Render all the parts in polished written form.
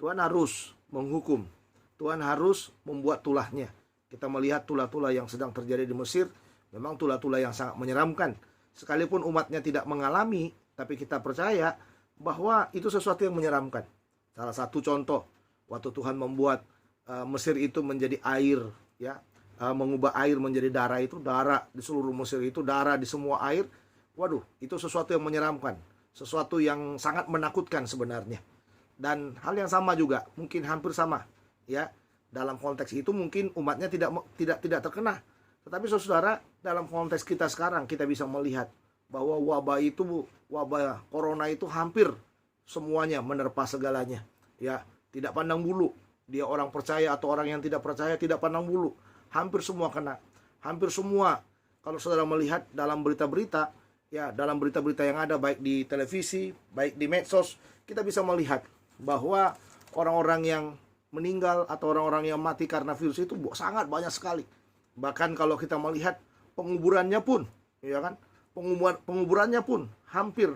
Tuhan harus menghukum. Tuhan harus membuat tulahnya. Kita melihat tulah-tulah yang sedang terjadi di Mesir, memang tulah-tulah yang sangat menyeramkan. Sekalipun umatnya tidak mengalami, tapi kita percaya bahwa itu sesuatu yang menyeramkan. Salah satu contoh, waktu Tuhan membuat Mesir itu menjadi air, ya, mengubah air menjadi darah, itu darah di seluruh Mesir, itu darah di semua air. Waduh, itu sesuatu yang menyeramkan, sesuatu yang sangat menakutkan sebenarnya. Dan hal yang sama juga, mungkin hampir sama, ya. Dalam konteks itu mungkin umatnya tidak terkena. Tetapi saudara, dalam konteks kita sekarang kita bisa melihat bahwa wabah corona itu hampir semuanya menerpa segalanya. Ya, tidak pandang bulu. Dia orang percaya atau orang yang tidak percaya, tidak pandang bulu. Hampir semua kena. Hampir semua. Kalau saudara melihat dalam berita-berita, ya, dalam berita-berita yang ada baik di televisi, baik di medsos, kita bisa melihat bahwa orang-orang yang meninggal atau orang-orang yang mati karena virus itu sangat banyak sekali. Bahkan kalau kita melihat penguburannya pun, ya kan, penguburannya pun hampir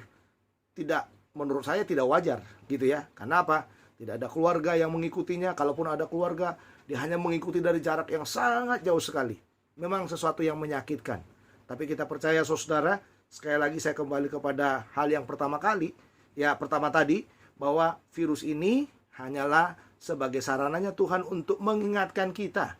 tidak, menurut saya tidak wajar gitu ya. Karena apa? Tidak ada keluarga yang mengikutinya. Kalaupun ada keluarga, dia hanya mengikuti dari jarak yang sangat jauh sekali. Memang sesuatu yang menyakitkan. Tapi kita percaya saudara, sekali lagi saya kembali kepada hal yang pertama tadi, bahwa virus ini hanyalah sebagai sarananya Tuhan untuk mengingatkan kita,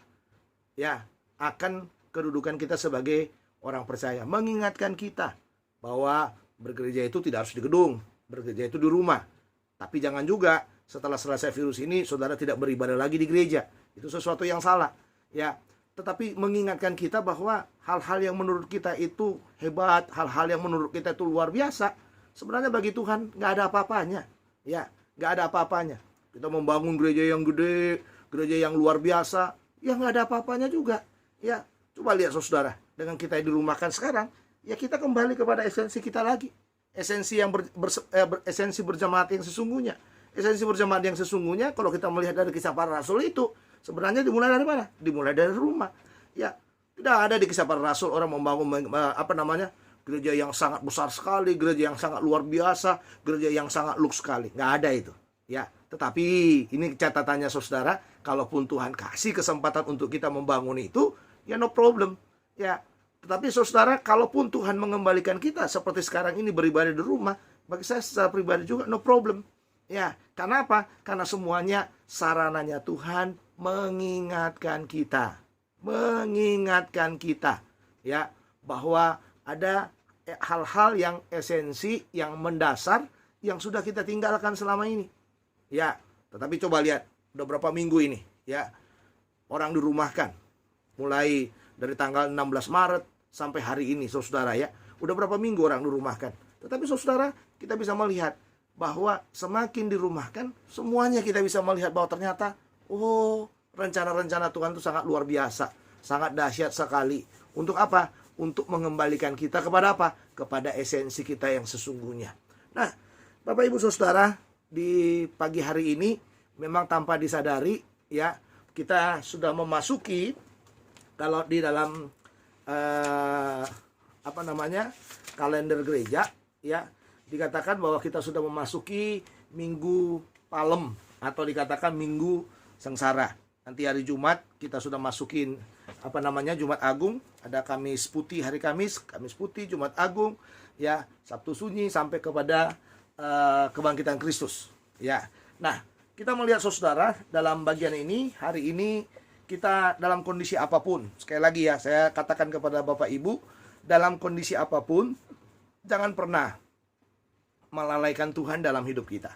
ya, akan kedudukan kita sebagai orang percaya. Mengingatkan kita bahwa bergereja itu tidak harus di gedung, bergereja itu di rumah. Tapi jangan juga setelah selesai virus ini saudara tidak beribadah lagi di gereja. Itu sesuatu yang salah, ya. Tetapi mengingatkan kita bahwa hal-hal yang menurut kita itu hebat, hal-hal yang menurut kita itu luar biasa, sebenarnya bagi Tuhan nggak ada apa-apanya, ya, nggak ada apa-apanya. Kita membangun gereja yang gede, gereja yang luar biasa, ya nggak ada apa-apanya juga, ya. Coba lihat saudara, dengan kita dirumahkan sekarang, ya kita kembali kepada esensi kita lagi, esensi yang esensi berjemaat yang sesungguhnya. Esensi berjemaat yang sesungguhnya, kalau kita melihat dari Kisah Para Rasul itu, sebenarnya dimulai dari mana? Dimulai dari rumah. Ya, tidak ada di Kisah Para Rasul orang membangun gereja yang sangat besar sekali, gereja yang sangat luar biasa, gereja yang sangat luks sekali. Nggak ada itu. Ya, tetapi ini catatannya saudara, kalaupun Tuhan kasih kesempatan untuk kita membangun itu, ya no problem. Ya, tetapi saudara, kalaupun Tuhan mengembalikan kita seperti sekarang ini beribadah di rumah, bagi saya secara pribadi juga no problem. Ya, karena apa? Karena semuanya sarananya Tuhan mengingatkan kita, ya, bahwa ada hal-hal yang esensi, yang mendasar, yang sudah kita tinggalkan selama ini. Ya, tetapi coba lihat, udah berapa minggu ini, ya, orang dirumahkan, mulai dari tanggal 16 Maret sampai hari ini, saudara, ya, udah berapa minggu orang dirumahkan. Tetapi saudara, kita bisa melihat bahwa semakin dirumahkan, semuanya kita bisa melihat bahwa ternyata, rencana-rencana Tuhan itu sangat luar biasa, sangat dahsyat sekali. Untuk apa? Untuk mengembalikan kita kepada apa? Kepada esensi kita yang sesungguhnya. Nah, Bapak Ibu Saudara, di pagi hari ini memang tanpa disadari, ya, kita sudah memasuki, kalau di dalam kalender gereja, ya, dikatakan bahwa kita sudah memasuki Minggu Palem atau dikatakan Minggu Sengsara. Nanti hari Jumat kita sudah masukin Jumat Agung, ada Kamis Putih, hari Kamis Putih, Jumat Agung, ya, Sabtu Sunyi sampai kepada kebangkitan Kristus, ya. Nah, kita melihat saudara, dalam bagian ini, hari ini kita dalam kondisi apapun, sekali lagi ya, saya katakan kepada Bapak Ibu, dalam kondisi apapun, jangan pernah melalaikan Tuhan dalam hidup kita.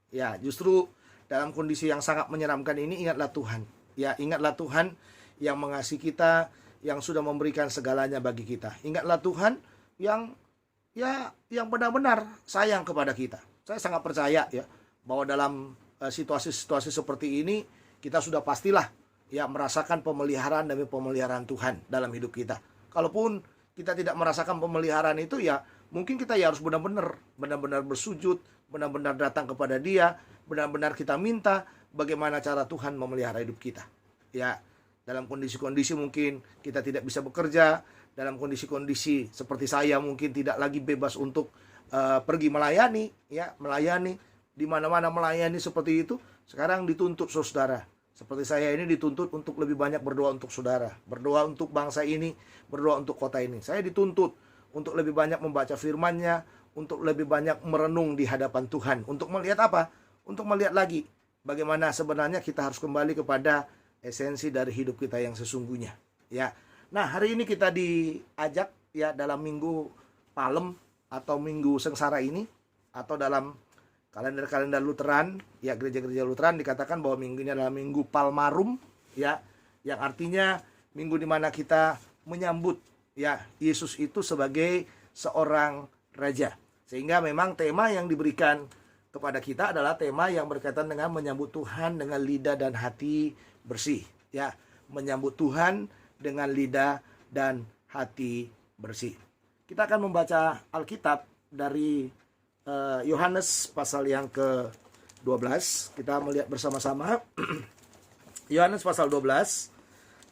Ya, justru dalam kondisi yang sangat menyeramkan ini, ingatlah Tuhan. Ya, ingatlah Tuhan yang mengasihi kita, yang sudah memberikan segalanya bagi kita. Ingatlah Tuhan yang benar-benar sayang kepada kita. Saya sangat percaya, ya, bahwa dalam situasi-situasi seperti ini, kita sudah pastilah, ya, merasakan pemeliharaan demi pemeliharaan Tuhan dalam hidup kita. Kalaupun kita tidak merasakan pemeliharaan itu, ya, mungkin kita ya harus benar-benar bersujud, benar-benar datang kepada Dia, benar-benar kita minta bagaimana cara Tuhan memelihara hidup kita. Ya, dalam kondisi-kondisi mungkin kita tidak bisa bekerja, dalam kondisi-kondisi seperti saya mungkin tidak lagi bebas untuk pergi melayani, ya, melayani di mana-mana, melayani seperti itu. Sekarang dituntut saudara. Seperti saya ini dituntut untuk lebih banyak berdoa untuk saudara, berdoa untuk bangsa ini, berdoa untuk kota ini. Saya dituntut untuk lebih banyak membaca firman-Nya, untuk lebih banyak merenung di hadapan Tuhan. Untuk melihat apa? Untuk melihat lagi bagaimana sebenarnya kita harus kembali kepada esensi dari hidup kita yang sesungguhnya. Ya. Nah, hari ini kita diajak ya dalam minggu Palem atau minggu sengsara ini, atau dalam kalender-kalender Lutheran, ya gereja-gereja Lutheran dikatakan bahwa minggu ini adalah minggu Palmarum, ya, yang artinya minggu di mana kita menyambut ya Yesus itu sebagai seorang raja. Sehingga memang tema yang diberikan kepada kita adalah tema yang berkaitan dengan menyambut Tuhan dengan lidah dan hati bersih, ya, menyambut Tuhan dengan lidah dan hati bersih. Kita akan membaca Alkitab dari Yohanes pasal yang ke-12. Kita melihat bersama-sama Yohanes pasal 12.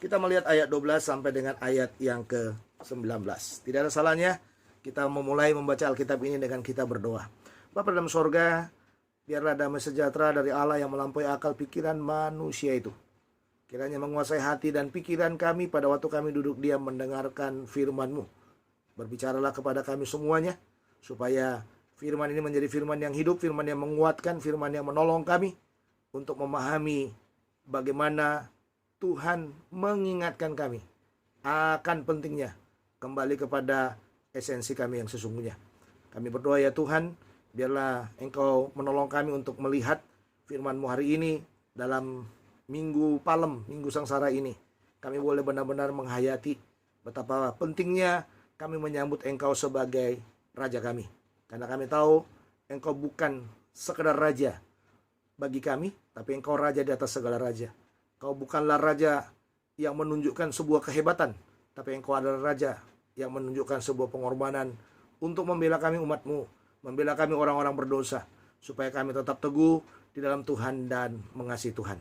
Kita melihat ayat 12 sampai dengan ayat yang ke-19. Tidak ada salahnya kita memulai membaca Alkitab ini dengan kita berdoa. Bapa dalam sorga, biarlah damai sejahtera dari Allah yang melampaui akal pikiran manusia itu kiranya menguasai hati dan pikiran kami pada waktu kami duduk diam mendengarkan firman-Mu. Berbicaralah kepada kami semuanya, supaya firman ini menjadi firman yang hidup, firman yang menguatkan, firman yang menolong kami untuk memahami bagaimana Tuhan mengingatkan kami akan pentingnya kembali kepada esensi kami yang sesungguhnya. Kami berdoa ya Tuhan, biarlah Engkau menolong kami untuk melihat firman-Mu hari ini dalam minggu Palem, minggu sengsara ini. Kami boleh benar-benar menghayati betapa pentingnya kami menyambut Engkau sebagai Raja kami. Karena kami tahu Engkau bukan sekedar Raja bagi kami, tapi Engkau Raja di atas segala raja. Engkau bukanlah Raja yang menunjukkan sebuah kehebatan, tapi Engkau adalah Raja yang menunjukkan sebuah pengorbanan untuk membela kami umat-Mu, membela kami orang-orang berdosa, supaya kami tetap teguh di dalam Tuhan dan mengasihi Tuhan.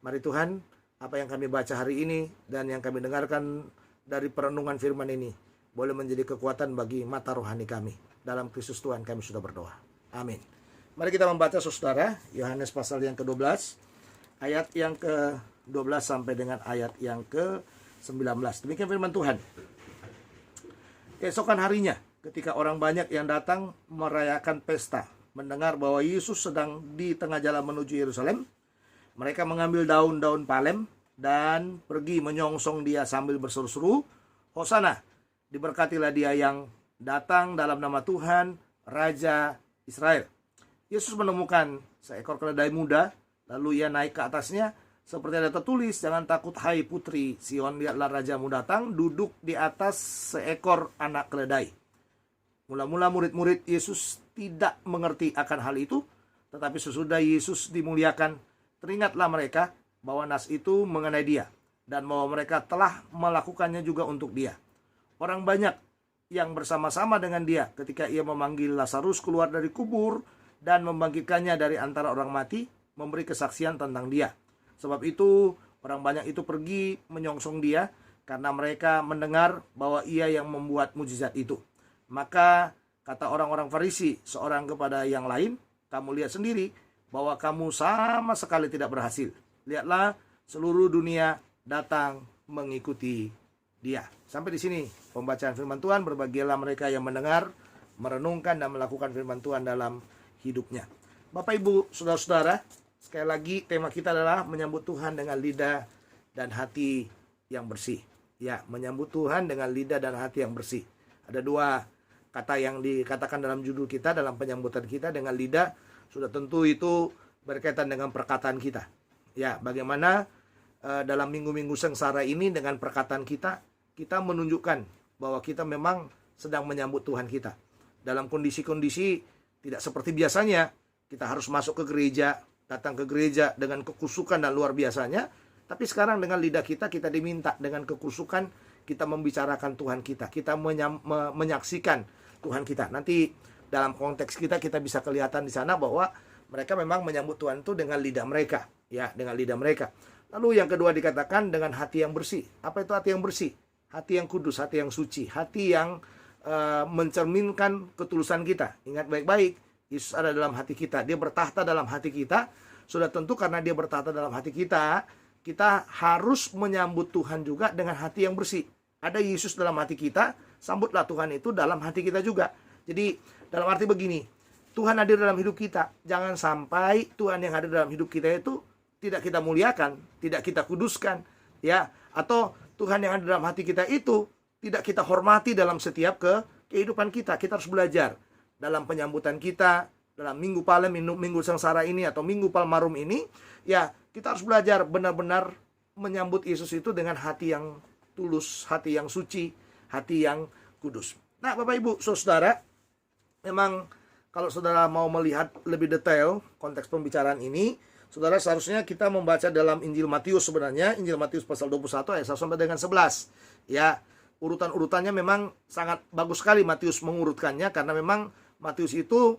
Mari Tuhan, apa yang kami baca hari ini dan yang kami dengarkan dari perenungan firman ini boleh menjadi kekuatan bagi mata rohani kami. Dalam Kristus Tuhan kami sudah berdoa. Amin. Mari kita membaca saudara, Yohanes pasal yang ke-12, ayat yang ke-12 sampai dengan ayat yang ke-19. Demikian firman Tuhan. Keesokan harinya, ketika orang banyak yang datang merayakan pesta, mendengar bahwa Yesus sedang di tengah jalan menuju Yerusalem, mereka mengambil daun-daun palem dan pergi menyongsong dia sambil berseru-seru, Hosana, diberkatilah dia yang datang dalam nama Tuhan, Raja Israel. Yesus menemukan seekor keledai muda, lalu ia naik ke atasnya, seperti ada tertulis, jangan takut hai putri Sion, lihatlah rajamu datang, duduk di atas seekor anak keledai. Mula-mula murid-murid Yesus tidak mengerti akan hal itu, tetapi sesudah Yesus dimuliakan, teringatlah mereka bahwa nas itu mengenai dia, dan bahwa mereka telah melakukannya juga untuk dia. Orang banyak yang bersama-sama dengan dia ketika ia memanggil Lazarus keluar dari kubur dan membangkitkannya dari antara orang mati, memberi kesaksian tentang dia. Sebab itu orang banyak itu pergi menyongsong dia, karena mereka mendengar bahwa ia yang membuat mujizat itu. Maka kata orang-orang Farisi seorang kepada yang lain, kamu lihat sendiri bahwa kamu sama sekali tidak berhasil. Lihatlah, seluruh dunia datang mengikuti dia. Sampai di sini pembacaan firman Tuhan. Berbahagialah mereka yang mendengar, merenungkan dan melakukan firman Tuhan dalam hidupnya. Bapak Ibu, saudara-saudara, sekali lagi tema kita adalah menyambut Tuhan dengan lidah dan hati yang bersih. Ya, menyambut Tuhan dengan lidah dan hati yang bersih. Ada dua kata yang dikatakan dalam judul kita, dalam penyambutan kita dengan lidah. Sudah tentu itu berkaitan dengan perkataan kita. Ya, bagaimana dalam minggu-minggu sengsara ini dengan perkataan kita, kita menunjukkan bahwa kita memang sedang menyambut Tuhan kita. Dalam kondisi-kondisi tidak seperti biasanya, kita harus masuk ke gereja, datang ke gereja dengan kekusukan dan luar biasanya. Tapi sekarang dengan lidah kita diminta dengan kekusukan, kita membicarakan Tuhan kita. Kita menyaksikan Tuhan kita. Nanti dalam konteks kita bisa kelihatan di sana bahwa mereka memang menyambut Tuhan itu dengan lidah mereka, ya, dengan lidah mereka. Lalu yang kedua dikatakan dengan hati yang bersih. Apa itu hati yang bersih? Hati yang kudus, hati yang suci, hati yang mencerminkan ketulusan kita. Ingat baik-baik, Yesus ada dalam hati kita. Dia bertahta dalam hati kita sudah tentu karena dia bertata dalam hati kita, kita harus menyambut Tuhan juga dengan hati yang bersih. Ada Yesus dalam hati kita, sambutlah Tuhan itu dalam hati kita juga. Jadi dalam arti begini, Tuhan hadir dalam hidup kita. Jangan sampai Tuhan yang hadir dalam hidup kita itu tidak kita muliakan, tidak kita kuduskan, ya, atau Tuhan yang hadir dalam hati kita itu tidak kita hormati dalam setiap kehidupan kita. Kita harus belajar dalam penyambutan kita, dalam Minggu Palem, Minggu Sengsara ini atau Minggu Palmarum ini, ya, kita harus belajar benar-benar menyambut Yesus itu dengan hati yang tulus, hati yang suci, hati yang kudus. Nah, Bapak Ibu, Saudara, memang kalau saudara mau melihat lebih detail konteks pembicaraan ini, saudara seharusnya kita membaca dalam Injil Matius sebenarnya, Injil Matius pasal 21 ayat 1 sampai dengan 11. Ya, urutan-urutannya memang sangat bagus sekali Matius mengurutkannya, karena memang Matius itu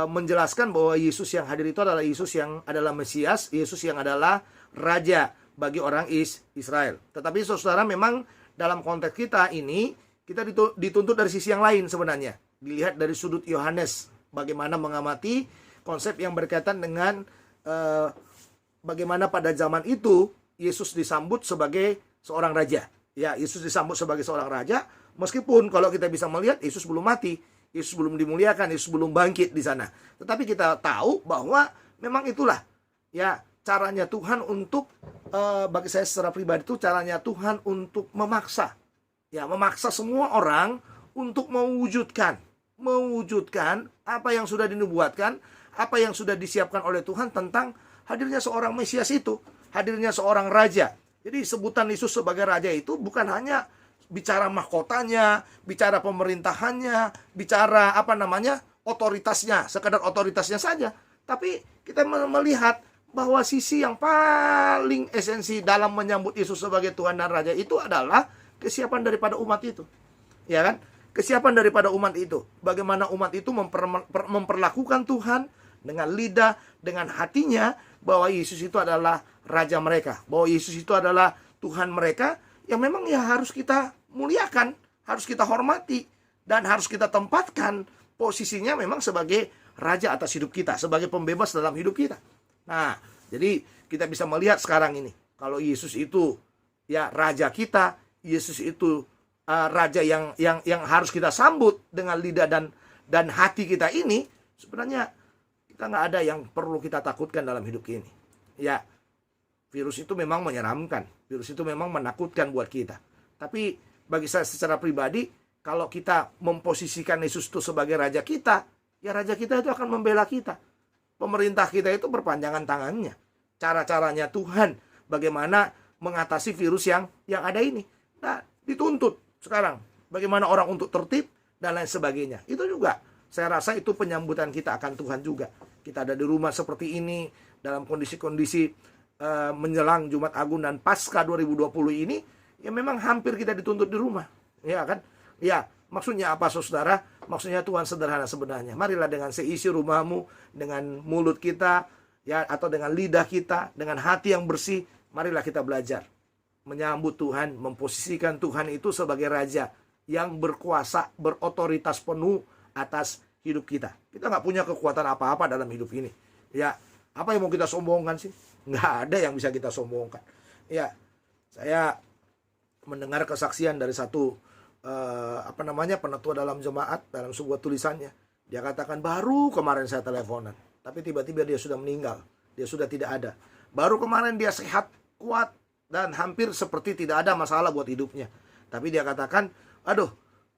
menjelaskan bahwa Yesus yang hadir itu adalah Yesus yang adalah Mesias, Yesus yang adalah Raja bagi orang Israel. Tetapi saudara, memang dalam konteks kita ini, kita dituntut dari sisi yang lain sebenarnya. Dilihat dari sudut Yohanes, bagaimana mengamati konsep yang berkaitan dengan bagaimana pada zaman itu Yesus disambut sebagai seorang raja. Ya, Yesus disambut sebagai seorang raja, meskipun kalau kita bisa melihat Yesus belum mati, Yesus belum dimuliakan, Yesus belum bangkit di sana. Tetapi kita tahu bahwa memang itulah, ya, caranya Tuhan untuk bagi saya secara pribadi itu caranya Tuhan untuk memaksa, ya, memaksa semua orang untuk mewujudkan apa yang sudah dinubuatkan, apa yang sudah disiapkan oleh Tuhan tentang hadirnya seorang Mesias itu, hadirnya seorang raja. Jadi sebutan Yesus sebagai raja itu bukan hanya bicara mahkotanya, bicara pemerintahannya, bicara otoritasnya, sekedar otoritasnya saja. Tapi kita melihat bahwa sisi yang paling esensi dalam menyambut Yesus sebagai Tuhan dan Raja itu adalah kesiapan daripada umat itu. Ya kan? Kesiapan daripada umat itu. Bagaimana umat itu memperlakukan Tuhan dengan lidah, dengan hatinya, bahwa Yesus itu adalah Raja mereka, bahwa Yesus itu adalah Tuhan mereka, yang memang ya harus kita muliakan, harus kita hormati, dan harus kita tempatkan posisinya memang sebagai Raja atas hidup kita, sebagai pembebas dalam hidup kita. Nah, jadi kita bisa melihat sekarang ini, kalau Yesus itu ya Raja kita, Yesus itu Raja yang harus kita sambut dengan lidah dan hati kita ini, sebenarnya kita nggak ada yang perlu kita takutkan dalam hidup ini. Ya, virus itu memang menyeramkan, virus itu memang menakutkan buat kita. Tapi bagi saya secara pribadi, kalau kita memposisikan Yesus itu sebagai Raja kita, ya Raja kita itu akan membela kita. Pemerintah kita itu berpanjangan tangannya. Cara-caranya Tuhan bagaimana mengatasi virus yang ada ini. Nah, dituntut sekarang bagaimana orang untuk tertib dan lain sebagainya. Itu juga saya rasa itu penyambutan kita akan Tuhan juga. Kita ada di rumah seperti ini dalam kondisi-kondisi menjelang Jumat Agung dan Paskah 2020 ini, ya memang hampir kita dituntut di rumah. Ya kan? Ya, maksudnya apa saudara? Maksudnya Tuhan sederhana sebenarnya. Marilah dengan seisi rumahmu, dengan mulut kita, ya, atau dengan lidah kita, dengan hati yang bersih, marilah kita belajar menyambut Tuhan, memposisikan Tuhan itu sebagai Raja yang berkuasa, berotoritas penuh atas hidup kita. Kita nggak punya kekuatan apa-apa dalam hidup ini. Ya, apa yang mau kita sombongkan sih? Nggak ada yang bisa kita sombongkan. Ya, saya mendengar kesaksian dari satu penatua dalam jemaat, dalam sebuah tulisannya. Dia katakan, baru kemarin saya teleponan, tapi tiba-tiba dia sudah meninggal, dia sudah tidak ada. Baru kemarin dia sehat, kuat, dan hampir seperti tidak ada masalah buat hidupnya. Tapi dia katakan, aduh,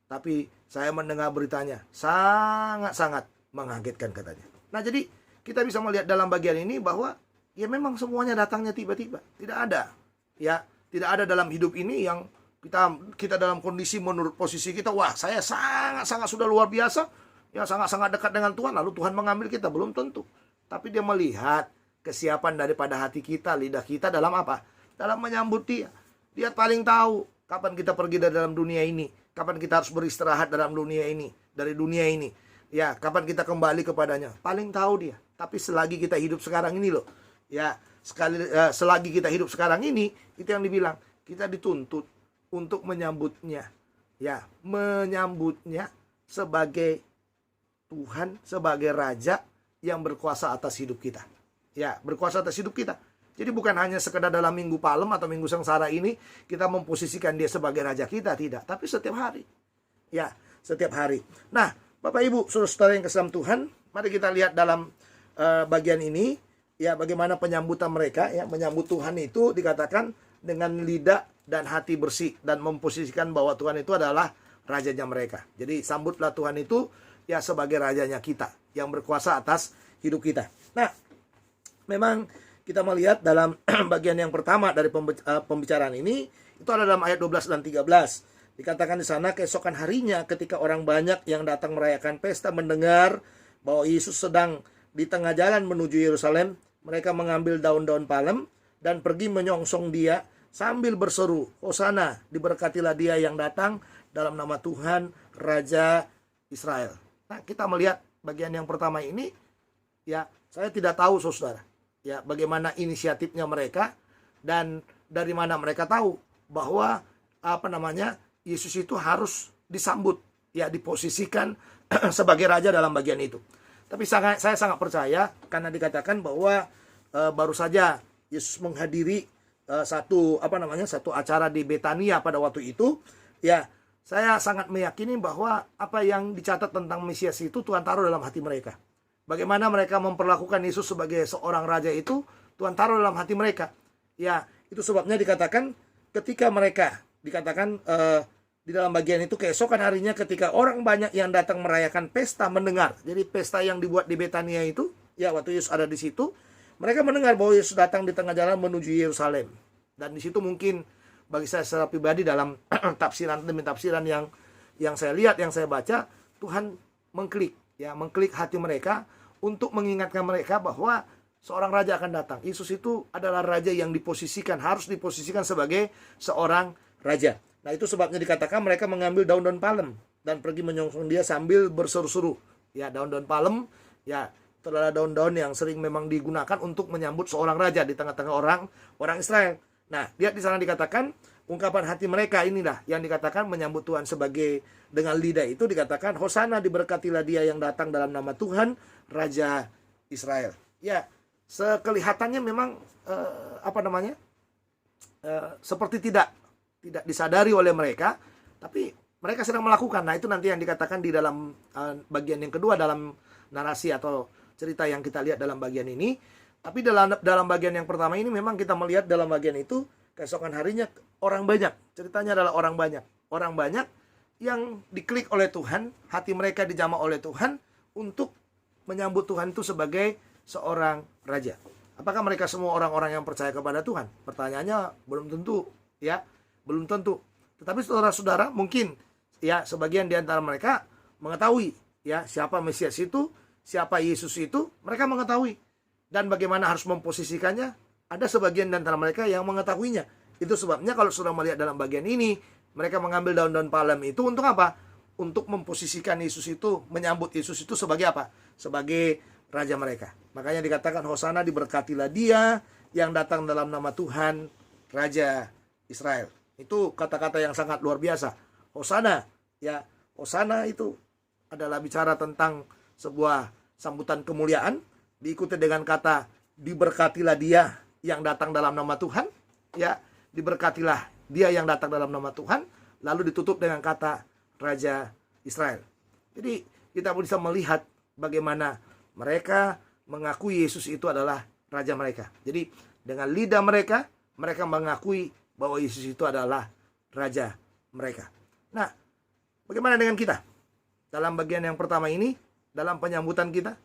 tapi saya mendengar beritanya sangat-sangat mengagetkan katanya. Nah, jadi kita bisa melihat dalam bagian ini bahwa ya memang semuanya datangnya tiba-tiba. Tidak ada. Ya, tidak ada dalam hidup ini yang kita dalam kondisi menurut posisi kita, wah, saya sangat-sangat sudah luar biasa, ya sangat-sangat dekat dengan Tuhan, lalu Tuhan mengambil kita, belum tentu. Tapi dia melihat kesiapan daripada hati kita, lidah kita dalam apa? Dalam menyambut dia. Dia paling tahu kapan kita pergi dari dalam dunia ini, kapan kita harus beristirahat dalam dunia ini, dari dunia ini. Ya, kapan kita kembali kepadanya, paling tahu dia. Tapi selagi kita hidup sekarang ini loh, ya, selagi kita hidup sekarang ini, itu yang dibilang, kita dituntut untuk menyambutnya, ya, menyambutnya sebagai Tuhan, sebagai Raja yang berkuasa atas hidup kita. Ya, berkuasa atas hidup kita. Jadi bukan hanya sekedar dalam minggu palem atau minggu sengsara ini kita memposisikan dia sebagai raja kita, tidak, tapi setiap hari. Ya, setiap hari. Nah, Bapak Ibu, saudara-saudara yang kasih Tuhan, mari kita lihat dalam bagian ini ya bagaimana penyambutan mereka ya, menyambut Tuhan itu dikatakan dengan lidah dan hati bersih dan memposisikan bahwa Tuhan itu adalah rajanya mereka. Jadi sambutlah Tuhan itu ya sebagai rajanya kita yang berkuasa atas hidup kita. Nah, memang kita melihat dalam bagian yang pertama dari pembicaraan ini, itu ada dalam ayat 12 dan 13. Dikatakan di sana, keesokan harinya ketika orang banyak yang datang merayakan pesta mendengar bahwa Yesus sedang di tengah jalan menuju Yerusalem, mereka mengambil daun-daun palem dan pergi menyongsong dia sambil berseru, Hosana, diberkatilah dia yang datang dalam nama Tuhan, Raja Israel. Nah, kita melihat bagian yang pertama ini, ya, saya tidak tahu saudara, ya, bagaimana inisiatifnya mereka dan dari mana mereka tahu bahwa Yesus itu harus disambut, ya, diposisikan sebagai raja dalam bagian itu. Tapi saya sangat percaya karena dikatakan bahwa baru saja Yesus menghadiri satu acara di Betania pada waktu itu, ya, saya sangat meyakini bahwa apa yang dicatat tentang Mesias itu Tuhan taruh dalam hati mereka. Bagaimana mereka memperlakukan Yesus sebagai seorang raja itu Tuhan taruh dalam hati mereka. Ya, itu sebabnya dikatakan ketika mereka dikatakan di dalam bagian itu keesokan harinya ketika orang banyak yang datang merayakan pesta mendengar. Jadi pesta yang dibuat di Betania itu, ya, waktu Yesus ada di situ, mereka mendengar bahwa Yesus datang di tengah jalan menuju Yerusalem. Dan di situ mungkin bagi saya secara pribadi dalam tafsiran demi tafsiran yang saya lihat, yang saya baca, Tuhan mengklik hati mereka untuk mengingatkan mereka bahwa seorang raja akan datang. Yesus itu adalah raja yang harus diposisikan sebagai seorang raja. Nah, itu sebabnya dikatakan mereka mengambil daun-daun palem dan pergi menyongsong dia sambil berseru-seru. Ya, daun-daun palem, ya, itu adalah daun-daun yang sering memang digunakan untuk menyambut seorang raja di tengah-tengah orang Israel. Nah, lihat di sana dikatakan ungkapan hati mereka inilah yang dikatakan menyambut Tuhan sebagai dengan lidah itu dikatakan Hosana, diberkatilah dia yang datang dalam nama Tuhan, Raja Israel. Ya, sekelihatannya memang seperti tidak disadari oleh mereka, tapi mereka sedang melakukan. Nah, itu nanti yang dikatakan di dalam bagian yang kedua dalam narasi atau cerita yang kita lihat dalam bagian ini. Tapi dalam bagian yang pertama ini memang kita melihat dalam bagian itu keesokan harinya orang banyak. Ceritanya adalah orang banyak. Orang banyak yang diklik oleh Tuhan, hati mereka dijamah oleh Tuhan untuk menyambut Tuhan itu sebagai seorang raja. Apakah mereka semua orang-orang yang percaya kepada Tuhan? Pertanyaannya belum tentu, ya. Belum tentu. Tetapi saudara-saudara mungkin ya sebagian di antara mereka mengetahui ya siapa Mesias itu, siapa Yesus itu, mereka mengetahui. Dan bagaimana harus memposisikannya, ada sebagian di antara mereka yang mengetahuinya. Itu sebabnya kalau sudah melihat dalam bagian ini, mereka mengambil daun-daun palem itu untuk apa? Untuk memposisikan Yesus itu, menyambut Yesus itu sebagai apa? Sebagai raja mereka. Makanya dikatakan Hosana, diberkatilah dia yang datang dalam nama Tuhan, Raja Israel. Itu kata-kata yang sangat luar biasa. Hosana, ya, Hosana itu adalah bicara tentang sebuah sambutan kemuliaan, diikuti dengan kata diberkatilah dia yang datang dalam nama Tuhan, ya, diberkatilah dia yang datang dalam nama Tuhan, lalu ditutup dengan kata Raja Israel. Jadi kita bisa melihat bagaimana mereka mengakui Yesus itu adalah raja mereka. Jadi dengan lidah mereka mengakui bahwa Yesus itu adalah raja mereka. Nah, bagaimana dengan kita? Dalam bagian yang pertama ini, dalam penyambutan kita,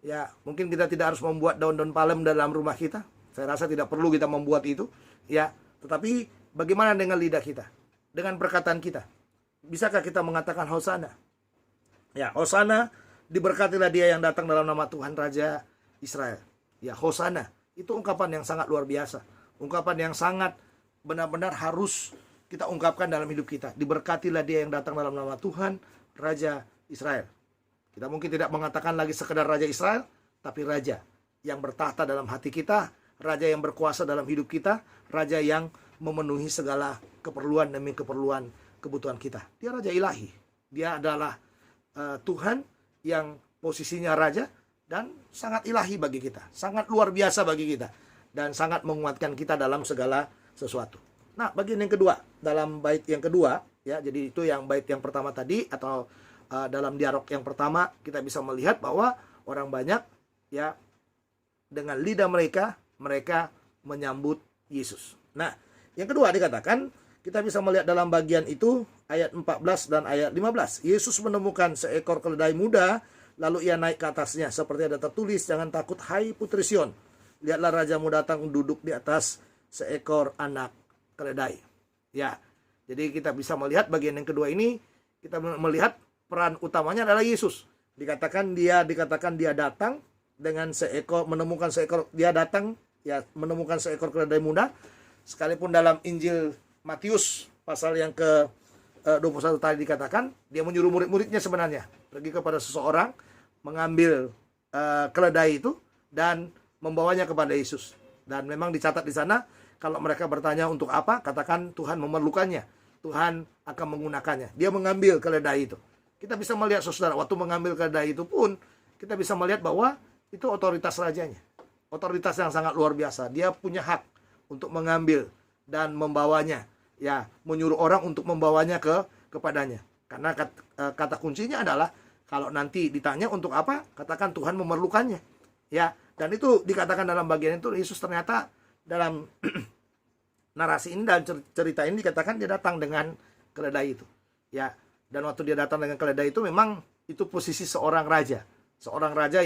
ya, mungkin kita tidak harus membuat daun-daun palem dalam rumah kita. Saya rasa tidak perlu kita membuat itu, ya. Tetapi bagaimana dengan lidah kita? Dengan perkataan kita? Bisakah kita mengatakan Hosana? Ya, Hosana, diberkatilah dia yang datang dalam nama Tuhan Raja Israel. Ya, Hosana, itu ungkapan yang sangat luar biasa. Ungkapan yang sangat benar-benar harus kita ungkapkan dalam hidup kita. Diberkatilah dia yang datang dalam nama Tuhan Raja Israel. Kita mungkin tidak mengatakan lagi sekedar Raja Israel, tapi Raja yang bertahta dalam hati kita, Raja yang berkuasa dalam hidup kita, Raja yang memenuhi segala keperluan demi keperluan kebutuhan kita. Dia Raja ilahi. Dia adalah Tuhan yang posisinya Raja, dan sangat ilahi bagi kita, sangat luar biasa bagi kita, dan sangat menguatkan kita dalam segala sesuatu. Nah, bagian yang kedua, dalam bait yang kedua, ya, jadi itu yang bait yang pertama tadi, atau dalam dialog yang pertama, kita bisa melihat bahwa orang banyak, ya, dengan lidah mereka menyambut Yesus. Nah, yang kedua dikatakan, kita bisa melihat dalam bagian itu ayat 14 dan ayat 15. Yesus menemukan seekor keledai muda, lalu ia naik ke atasnya. Seperti ada tertulis, jangan takut hai putri Sion. Lihatlah rajamu datang duduk di atas seekor anak keledai. Ya, jadi kita bisa melihat bagian yang kedua ini, kita melihat peran utamanya adalah Yesus. Dikatakan dia datang dengan menemukan seekor keledai muda. Sekalipun dalam Injil Matius pasal yang ke 21 tadi dikatakan, dia menyuruh murid-muridnya sebenarnya pergi kepada seseorang, mengambil keledai itu dan membawanya kepada Yesus. Dan memang dicatat di sana, kalau mereka bertanya untuk apa, katakan Tuhan memerlukannya, Tuhan akan menggunakannya. Dia mengambil keledai itu. Kita bisa melihat, saudara, waktu mengambil keledai itu pun kita bisa melihat bahwa itu otoritas rajanya, otoritas yang sangat luar biasa. Dia punya hak untuk mengambil dan membawanya, ya, menyuruh orang untuk membawanya kepadanya. Karena kata kuncinya adalah, kalau nanti ditanya untuk apa, katakan Tuhan memerlukannya, ya. Dan itu dikatakan dalam bagian itu, Yesus ternyata dalam narasi ini, dalam cerita ini dikatakan dia datang dengan keledai itu, ya. Dan waktu dia datang dengan keledai itu, memang itu posisi seorang raja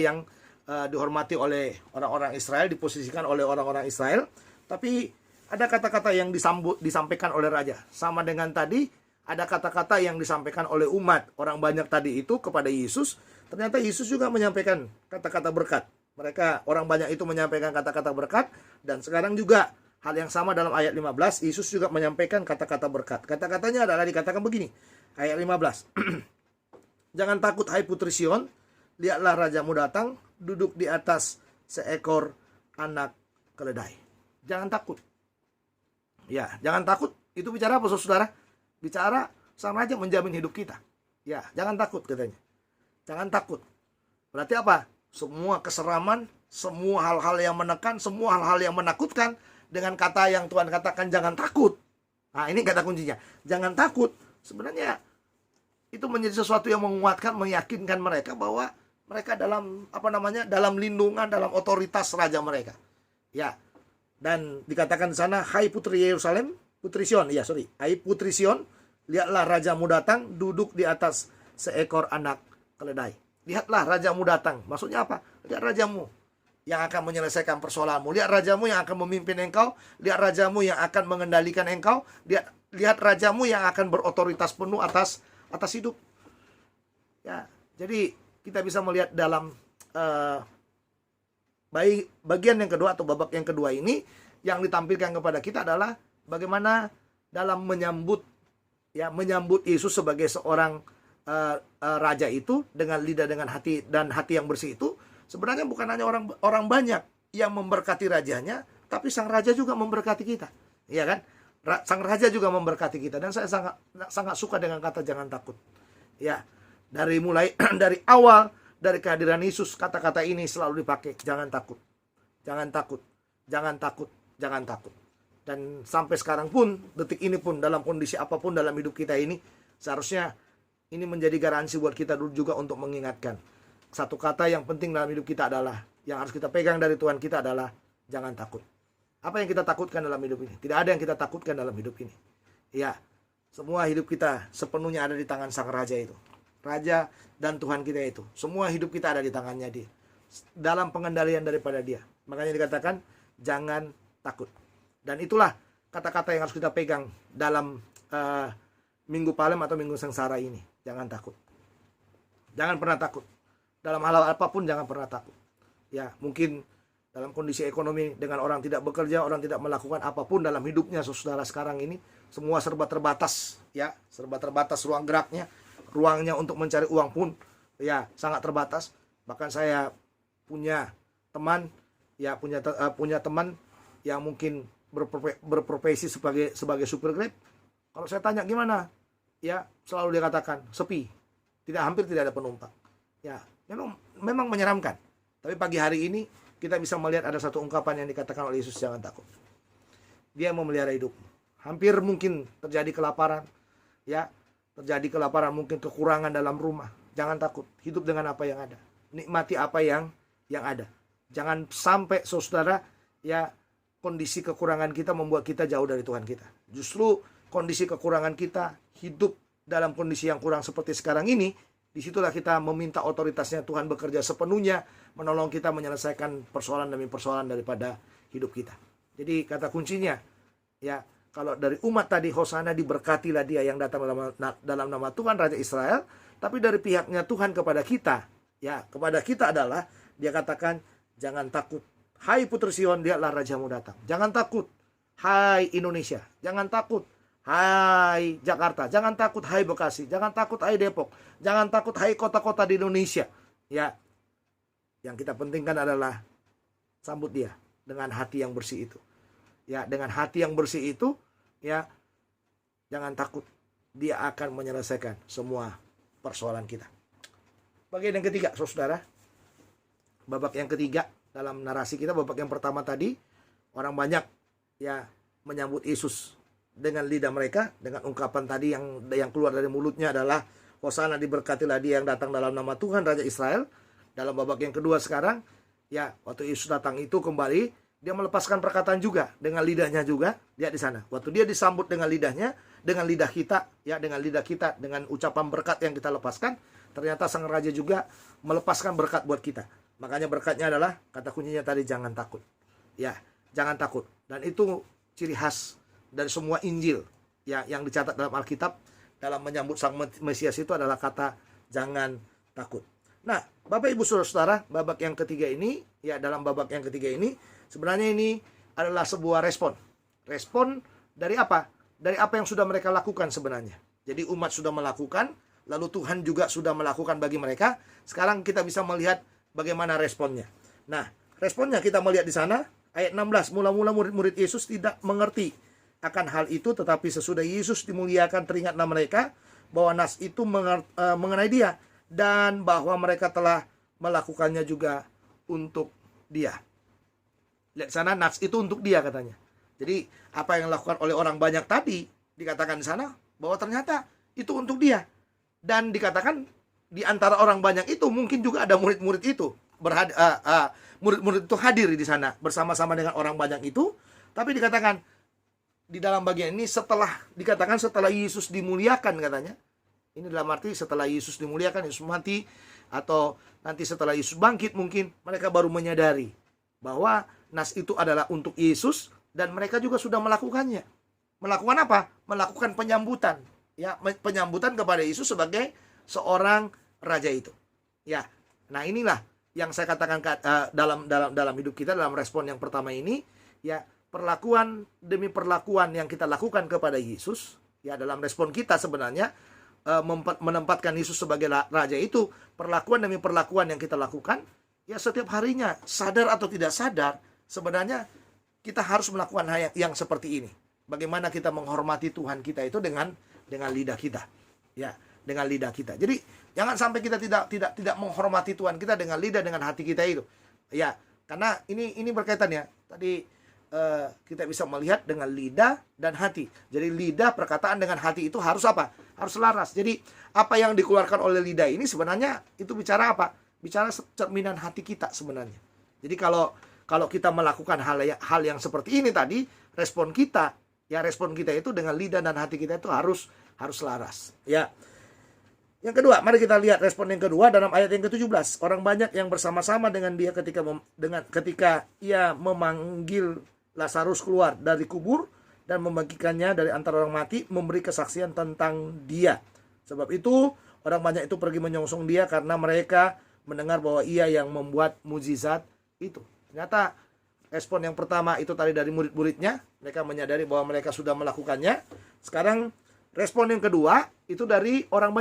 yang dihormati oleh orang-orang Israel, diposisikan oleh orang-orang Israel. Tapi ada kata-kata yang disampaikan oleh raja. Sama dengan tadi, ada kata-kata yang disampaikan oleh umat orang banyak tadi itu kepada Yesus. Ternyata Yesus juga menyampaikan kata-kata berkat. Orang banyak itu menyampaikan kata-kata berkat. Dan sekarang juga hal yang sama dalam ayat 15, Yesus juga menyampaikan kata-kata berkat. Kata-katanya adalah dikatakan begini, ayat 15. Jangan takut hai putri Sion, lihatlah rajamu datang, duduk di atas seekor anak keledai. Jangan takut. Ya, jangan takut. Itu bicara apa, saudara? Bicara sang raja menjamin hidup kita. Ya, jangan takut katanya. Jangan takut. Berarti apa? Semua keseraman, semua hal-hal yang menekan, semua hal-hal yang menakutkan, dengan kata yang Tuhan katakan jangan takut. Nah, ini kata kuncinya. Jangan takut. Sebenarnya itu menjadi sesuatu yang menguatkan, meyakinkan mereka bahwa mereka dalam lindungan, dalam otoritas raja mereka. Ya. Dan dikatakan di sana, hai putri Yerusalem, putri Sion, hai putri Sion, lihatlah rajamu datang, duduk di atas seekor anak keledai. Lihatlah rajamu datang. Maksudnya apa? Lihat rajamu yang akan menyelesaikan persoalanmu. Lihat rajamu yang akan memimpin engkau. Lihat rajamu yang akan mengendalikan engkau. Lihat rajamu yang akan berotoritas penuh atas hidup. Ya, jadi kita bisa melihat dalam bagian yang kedua atau babak yang kedua ini, yang ditampilkan kepada kita adalah bagaimana dalam menyambut Yesus sebagai seorang raja itu dengan lidah, dengan hati dan hati yang bersih itu. Sebenarnya bukan hanya orang banyak yang memberkati rajanya, tapi sang raja juga memberkati kita, ya kan? Sang raja juga memberkati kita. Dan saya sangat suka dengan kata jangan takut. Ya, dari awal dari kehadiran Yesus, kata-kata ini selalu dipakai, jangan takut, jangan takut, jangan takut, jangan takut. Dan sampai sekarang pun, detik ini pun, dalam kondisi apapun dalam hidup kita ini, seharusnya ini menjadi garansi buat kita dulu juga untuk mengingatkan. Satu kata yang penting dalam hidup kita adalah, yang harus kita pegang dari Tuhan kita adalah, jangan takut. Apa yang kita takutkan dalam hidup ini? Tidak ada yang kita takutkan dalam hidup ini. Ya, semua hidup kita sepenuhnya ada di tangan sang raja itu. Raja dan Tuhan kita itu. Semua hidup kita ada di tangannya dia. Dalam pengendalian daripada dia. Makanya dikatakan, jangan takut. Dan itulah kata-kata yang harus kita pegang dalam Minggu Palem atau Minggu Sengsara ini. Jangan takut. Jangan pernah takut. Dalam hal apapun jangan pernah takut. Ya, mungkin dalam kondisi ekonomi, dengan orang tidak bekerja, orang tidak melakukan apapun dalam hidupnya, saudara, sekarang ini semua serba terbatas, ya, serba terbatas ruang geraknya, ruangnya untuk mencari uang pun ya sangat terbatas. Bahkan saya punya teman, ya punya teman yang mungkin berprofesi sebagai supir Grab. Kalau saya tanya gimana, ya selalu dia katakan sepi, hampir tidak ada penumpang. Ya, memang menyeramkan. Tapi pagi hari ini kita bisa melihat ada satu ungkapan yang dikatakan oleh Yesus, jangan takut. Dia memelihara hidupmu. Hampir mungkin terjadi kelaparan, ya, terjadi kelaparan, mungkin kekurangan dalam rumah. Jangan takut, hidup dengan apa yang ada. Nikmati apa yang ada. Jangan sampai saudara, ya, kondisi kekurangan kita membuat kita jauh dari Tuhan kita. Justru kondisi kekurangan kita, hidup dalam kondisi yang kurang seperti sekarang ini, disitulah kita meminta otoritasnya Tuhan bekerja sepenuhnya, menolong kita menyelesaikan persoalan demi persoalan daripada hidup kita. Jadi kata kuncinya, ya, kalau dari umat tadi, Hosana diberkatilah dia yang datang dalam nama Tuhan Raja Israel. Tapi dari pihaknya Tuhan kepada kita, ya, kepada kita adalah dia katakan, jangan takut. Hai Putri Sion, lihatlah rajamu datang. Jangan takut. Hai Indonesia, jangan takut. Hai Jakarta, jangan takut. Hai Bekasi, jangan takut. Hai Depok, jangan takut. Hai kota-kota di Indonesia. Ya, yang kita pentingkan adalah sambut dia dengan hati yang bersih itu. Ya, dengan hati yang bersih itu, ya, jangan takut. Dia akan menyelesaikan semua persoalan kita. Bagian yang ketiga, saudara. Babak yang ketiga dalam narasi kita, babak yang pertama tadi, orang banyak, ya, menyambut Yesus dengan lidah mereka, dengan ungkapan tadi yang keluar dari mulutnya adalah, Hosana diberkatilah dia yang datang dalam nama Tuhan Raja Israel. Dalam babak yang kedua sekarang, ya, waktu Yesus datang itu kembali, dia melepaskan perkataan juga dengan lidahnya juga. Lihat di sana. Waktu dia disambut dengan lidahnya, dengan lidah kita, ya, dengan lidah kita, dengan ucapan berkat yang kita lepaskan, ternyata sang raja juga melepaskan berkat buat kita. Makanya berkatnya adalah, kata kuncinya tadi, jangan takut. Ya, jangan takut. Dan itu ciri khas dari semua Injil, ya, yang dicatat dalam Alkitab dalam menyambut sang Mesias itu adalah kata jangan takut. Nah, Bapak Ibu Saudara, babak yang ketiga ini, ya, dalam babak yang ketiga ini sebenarnya ini adalah sebuah respon. Respon dari apa? Dari apa yang sudah mereka lakukan sebenarnya. Jadi umat sudah melakukan, lalu Tuhan juga sudah melakukan bagi mereka. Sekarang kita bisa melihat bagaimana responnya. Nah, responnya kita melihat di sana, ayat 16. Mula-mula murid-murid Yesus tidak mengerti akan hal itu, tetapi sesudah Yesus dimuliakan teringatlah mereka bahwa nas itu mengenai dia, dan bahwa mereka telah melakukannya juga untuk dia. Lihat sana, nas itu untuk dia katanya. Jadi apa yang dilakukan oleh orang banyak tadi dikatakan di sana bahwa ternyata itu untuk dia. Dan dikatakan di antara orang banyak itu mungkin juga ada murid-murid itu murid-murid itu hadir di sana bersama-sama dengan orang banyak itu. Tapi dikatakan di dalam bagian ini setelah Yesus dimuliakan katanya. Ini dalam arti setelah Yesus dimuliakan, Yesus mati, atau nanti setelah Yesus bangkit mungkin mereka baru menyadari bahwa nas itu adalah untuk Yesus, dan mereka juga sudah melakukannya. Melakukan apa? Melakukan penyambutan, ya, penyambutan kepada Yesus sebagai seorang raja itu. Ya. Nah, inilah yang saya katakan dalam hidup kita, dalam respon yang pertama ini, ya, perlakuan demi perlakuan yang kita lakukan kepada Yesus, ya, dalam respon kita sebenarnya menempatkan Yesus sebagai raja itu, perlakuan demi perlakuan yang kita lakukan, ya, setiap harinya, sadar atau tidak sadar, sebenarnya kita harus melakukan hal yang seperti ini. Bagaimana kita menghormati Tuhan kita itu dengan lidah kita, ya, dengan lidah kita. Jadi jangan sampai kita tidak menghormati Tuhan kita dengan lidah, dengan hati kita itu, ya, karena ini berkaitan, ya. Tadi kita bisa melihat dengan lidah dan hati. Jadi lidah, perkataan dengan hati itu harus apa? Harus selaras. Jadi apa yang dikeluarkan oleh lidah ini sebenarnya itu bicara apa? Bicara cerminan hati kita sebenarnya. Jadi kalau kita melakukan hal yang seperti ini tadi, respon kita itu dengan lidah dan hati kita itu harus selaras. Ya. Yang kedua, mari kita lihat respon yang kedua dalam ayat yang ke-17. Orang banyak yang bersama-sama dengan dia ketika ia memanggil Lazarus keluar dari kubur dan membagikannya dari antara orang mati, memberi kesaksian tentang dia. Sebab itu orang banyak itu pergi menyongsong dia karena mereka mendengar bahwa ia yang membuat mukjizat itu. Ternyata respon yang pertama itu tadi dari murid-muridnya, mereka menyadari bahwa mereka sudah melakukannya. Sekarang respon yang kedua itu dari orang banyak.